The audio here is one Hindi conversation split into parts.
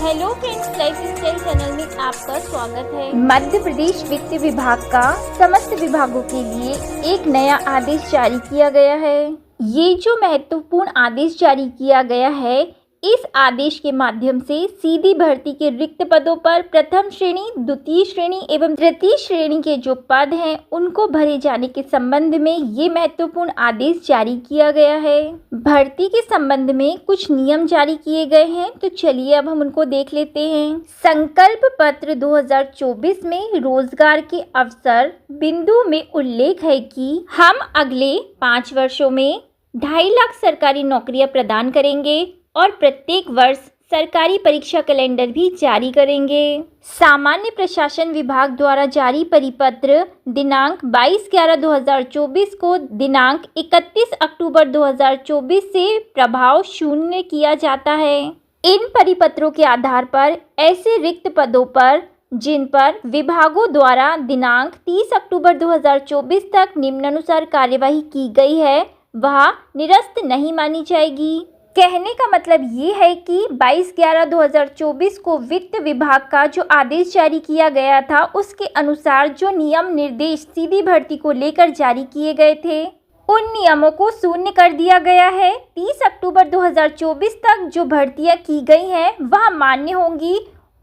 Hello friends, life style channel में आपका स्वागत है। मध्य प्रदेश वित्त विभाग का समस्त विभागों के लिए एक नया आदेश जारी किया गया है। ये जो महत्वपूर्ण आदेश जारी किया गया है, इस आदेश के माध्यम से सीधी भर्ती के रिक्त पदों पर प्रथम श्रेणी, द्वितीय श्रेणी एवं तृतीय श्रेणी के जो पद हैं उनको भरे जाने के संबंध में ये महत्वपूर्ण आदेश जारी किया गया है। भर्ती के संबंध में कुछ नियम जारी किए गए हैं, तो चलिए अब हम उनको देख लेते हैं। संकल्प पत्र 2024 में रोजगार के अवसर बिंदु में उल्लेख है कि हम अगले 5 वर्षों में 2.5 लाख सरकारी नौकरियां प्रदान करेंगे और प्रत्येक वर्ष सरकारी परीक्षा कैलेंडर भी जारी करेंगे। सामान्य प्रशासन विभाग द्वारा जारी परिपत्र दिनांक 22/11/2024 को दिनांक 31 अक्टूबर 2024 से प्रभाव शून्य किया जाता है। इन परिपत्रों के आधार पर ऐसे रिक्त पदों पर जिन पर विभागों द्वारा दिनांक 30 अक्टूबर 2024 तक निम्नानुसार कार्यवाही की गई है, वह निरस्त नहीं मानी जाएगी। कहने का मतलब ये है कि 22/11/2024 को वित्त विभाग का जो आदेश जारी किया गया था, उसके अनुसार जो नियम निर्देश सीधी भर्ती को लेकर जारी किए गए थे, उन नियमों को शून्य कर दिया गया है। 30 अक्टूबर 2024 तक जो भर्तियां की गई हैं वह मान्य होंगी।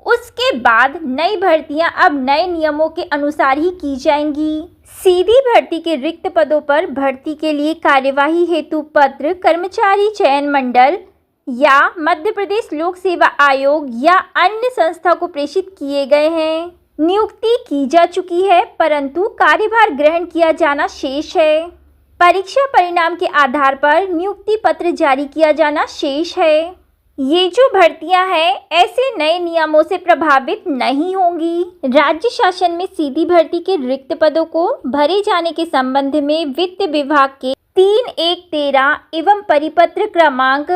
उसके बाद नई भर्तियां अब नए नियमों के अनुसार ही की जाएंगी। सीधी भर्ती के रिक्त पदों पर भर्ती के लिए कार्यवाही हेतु पत्र कर्मचारी चयन मंडल या मध्य प्रदेश लोक सेवा आयोग या अन्य संस्था को प्रेषित किए गए हैं। नियुक्ति की जा चुकी है, परंतु कार्यभार ग्रहण किया जाना शेष है। परीक्षा परिणाम के आधार पर नियुक्ति पत्र जारी किया जाना शेष है। ये जो भर्तियां हैं ऐसे नए नियमों से प्रभावित नहीं होंगी। राज्य शासन में सीधी भर्ती के रिक्त पदों को भरे जाने के संबंध में वित्त विभाग के 3113 एवं परिपत्र क्रमांक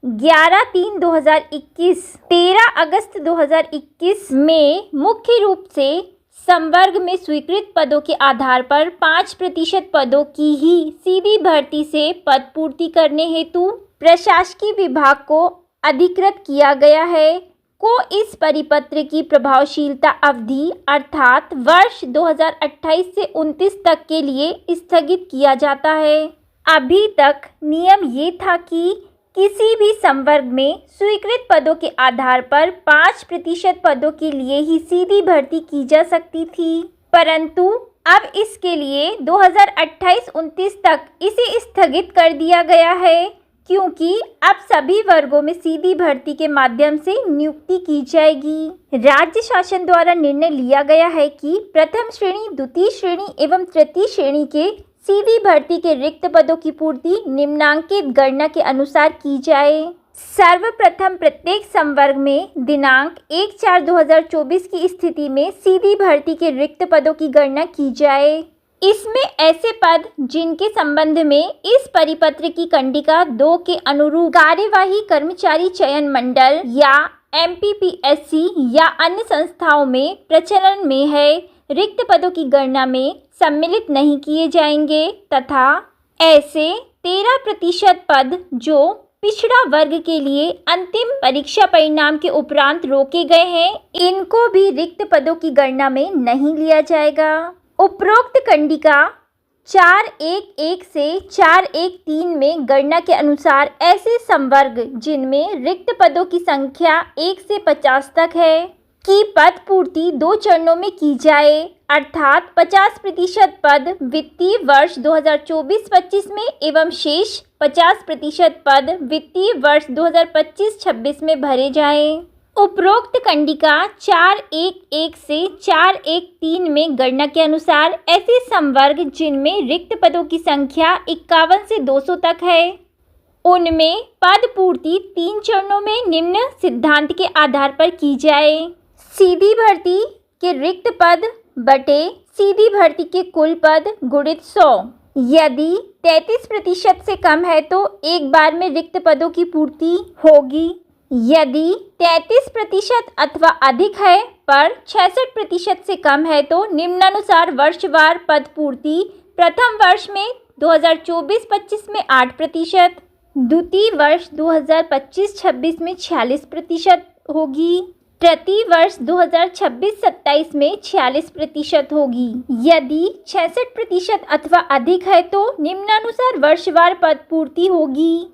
11/3/2021 13 अगस्त 2021 में मुख्य रूप से संवर्ग में स्वीकृत पदों के आधार पर 5% पदों की ही सीधी भर्ती से पद पूर्ति करने हेतु प्रशासकीय विभाग को अधिकृत किया गया है। को इस परिपत्र की प्रभावशीलता अवधि अर्थात वर्ष 2028 से 29 तक के लिए स्थगित किया जाता है। अभी तक नियम ये था कि किसी भी संवर्ग में स्वीकृत पदों के आधार पर 5% पदों के लिए ही सीधी भर्ती की जा सकती थी, परंतु अब इसके लिए 2028-29 तक इसे स्थगित कर दिया गया है, क्योंकि अब सभी वर्गों में सीधी भर्ती के माध्यम से नियुक्ति की जाएगी। राज्य शासन द्वारा निर्णय लिया गया है कि प्रथम श्रेणी, द्वितीय श्रेणी एवं तृतीय श्रेणी के सीधी भर्ती के रिक्त पदों की पूर्ति निम्नांकित गणना के अनुसार की जाए। सर्वप्रथम प्रत्येक संवर्ग में दिनांक 1/4/2024 की स्थिति में सीधी भर्ती के रिक्त पदों की गणना की जाए। इसमें ऐसे पद जिनके संबंध में इस परिपत्र की कंडिका 2 के अनुरूप कार्यवाही कर्मचारी चयन मंडल या MPPSC या अन्य संस्थाओं में प्रचलन में है, रिक्त पदों की गणना में सम्मिलित नहीं किए जाएंगे तथा ऐसे 13% पद जो पिछड़ा वर्ग के लिए अंतिम परीक्षा परिणाम के उपरांत रोके गए हैं, इनको भी रिक्त पदों की गणना में नहीं लिया जाएगा। उपरोक्त कंडिका 4.1.1 से 4.1.3 में गणना के अनुसार ऐसे संवर्ग जिनमें रिक्त पदों की संख्या 1 से 50 तक है की पद पूर्ति 2 चरणों में की जाए, अर्थात 50% पद वित्तीय वर्ष 2024-25 में एवं शेष 50% पद वित्तीय वर्ष 2025-26 में भरे जाएं। उपरोक्त कंडिका 4.1.1 से 4.1.3 में गणना के अनुसार ऐसे संवर्ग जिनमें रिक्त पदों की संख्या 51 से 200 तक है, उनमें पद पूर्ति 3 चरणों में निम्न सिद्धांत के आधार पर की जाए। सीधी भर्ती के रिक्त पद बटे सीधी भर्ती के कुल पद गुणित 100। यदि 33% से कम है तो एक बार में रिक्त पदों की पूर्ति होगी। यदि 33% अथवा अधिक है पर 66% से कम है तो निम्नानुसार वर्षवार पद पूर्ति प्रथम वर्ष में 2024-25 में 8%, द्वितीय वर्ष 2025-26 में 46% होगी। प्रति वर्ष 2026-27 में 46% होगी। यदि 66% अथवा अधिक है तो निम्नानुसार वर्षवार पद पूर्ति होगी।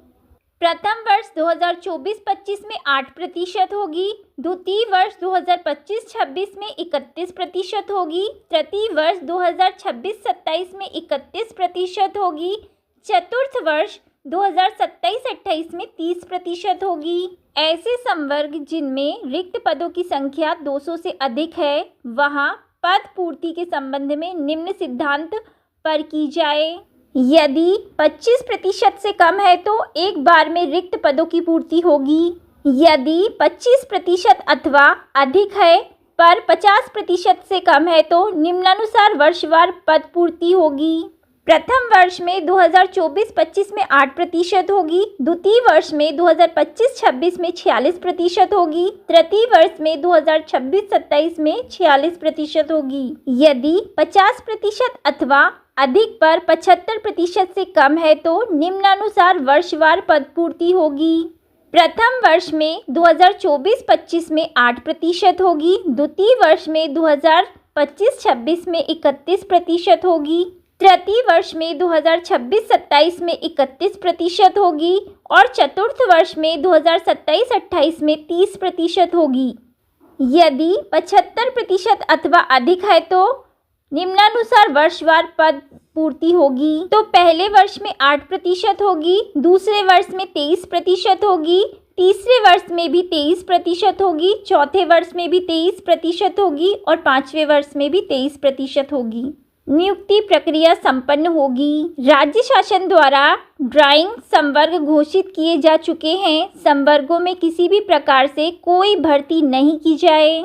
प्रथम वर्ष 2024-25 में 8% होगी, द्वितीय वर्ष 2025-26 में 31% होगी, तृतीय वर्ष 2026-27 में 31% होगी, चतुर्थ वर्ष 2027-28 में 30% होगी। ऐसे संवर्ग जिनमें रिक्त पदों की संख्या 200 से अधिक है, वहां पद पूर्ति के संबंध में निम्न सिद्धांत पर की जाए। यदि 25% से कम है तो एक बार में रिक्त पदों की पूर्ति होगी। यदि 25% अथवा अधिक है पर 50% से कम है तो निम्नानुसार वर्षवार पद पूर्ति होगी। प्रथम वर्ष में 2024-25 में 8% होगी, द्वितीय वर्ष में 2025-26 में 46% होगी, तृतीय वर्ष में 2026-27 में 46% होगी। यदि 50% अथवा अधिक पर 75% से कम है तो निम्नानुसार वर्षवार पद पूर्ति होगी। प्रथम वर्ष में 2024-25 में 8% होगी, द्वितीय वर्ष में 2025-26 में 31% होगी, तृतीय वर्ष में 2026-27 में 31% होगी और चतुर्थ वर्ष में 2027-28 में 30% होगी। यदि 75% अथवा अधिक है तो निम्नानुसार वर्षवार पद पूर्ति होगी। तो पहले वर्ष में 8% होगी, दूसरे वर्ष में 23% होगी, तीसरे वर्ष में भी 23% होगी, चौथे वर्ष में भी 23% होगी और पांचवें वर्ष में भी 23% होगी। नियुक्ति प्रक्रिया संपन्न होगी। राज्य शासन द्वारा ड्राइंग संवर्ग घोषित किए जा चुके हैं। संवर्गों में किसी भी प्रकार से कोई भर्ती नहीं की जाए।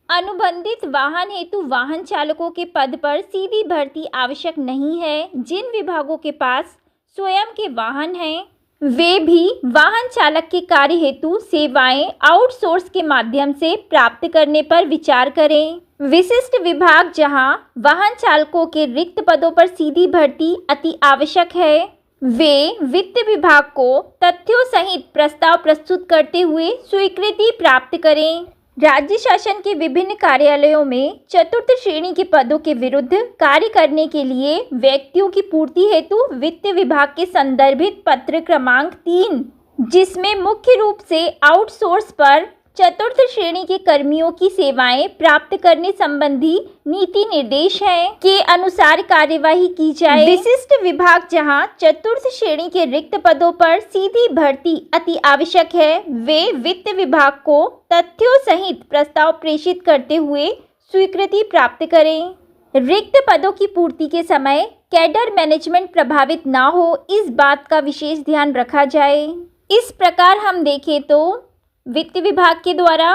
अनुबंधित वाहन हेतु वाहन चालकों के पद पर सीधी भर्ती आवश्यक नहीं है। जिन विभागों के पास स्वयं के वाहन हैं, वे भी वाहन चालक के कार्य हेतु सेवाएं आउटसोर्स के माध्यम से प्राप्त करने पर विचार करें। विशिष्ट विभाग जहां वाहन चालकों के रिक्त पदों पर सीधी भर्ती अति आवश्यक है, वे वित्त विभाग को तथ्यों सहित प्रस्ताव प्रस्तुत करते हुए स्वीकृति प्राप्त करें। राज्य शासन के विभिन्न कार्यालयों में चतुर्थ श्रेणी के पदों के विरुद्ध कार्य करने के लिए व्यक्तियों की पूर्ति हेतु वित्त विभाग के संदर्भित पत्र क्रमांक 3, जिसमें मुख्य रूप से आउटसोर्स पर चतुर्थ श्रेणी के कर्मियों की सेवाएं प्राप्त करने संबंधी नीति निर्देश है, के अनुसार कार्यवाही की जाए। विशिष्ट विभाग जहां चतुर्थ श्रेणी के रिक्त पदों पर सीधी भर्ती अति आवश्यक है, वे वित्त विभाग को तथ्यों सहित प्रस्ताव प्रेषित करते हुए स्वीकृति प्राप्त करें। रिक्त पदों की पूर्ति के समय कैडर मैनेजमेंट प्रभावित न हो, इस बात का विशेष ध्यान रखा जाए। इस प्रकार हम देखें तो वित्त विभाग के द्वारा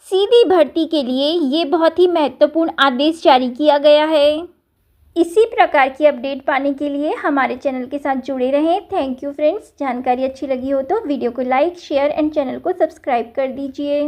सीधी भर्ती के लिए ये बहुत ही महत्वपूर्ण आदेश जारी किया गया है। इसी प्रकार की अपडेट पाने के लिए हमारे चैनल के साथ जुड़े रहें। Thank you friends. जानकारी अच्छी लगी हो तो वीडियो को लाइक, शेयर एंड चैनल को सब्सक्राइब कर दीजिए।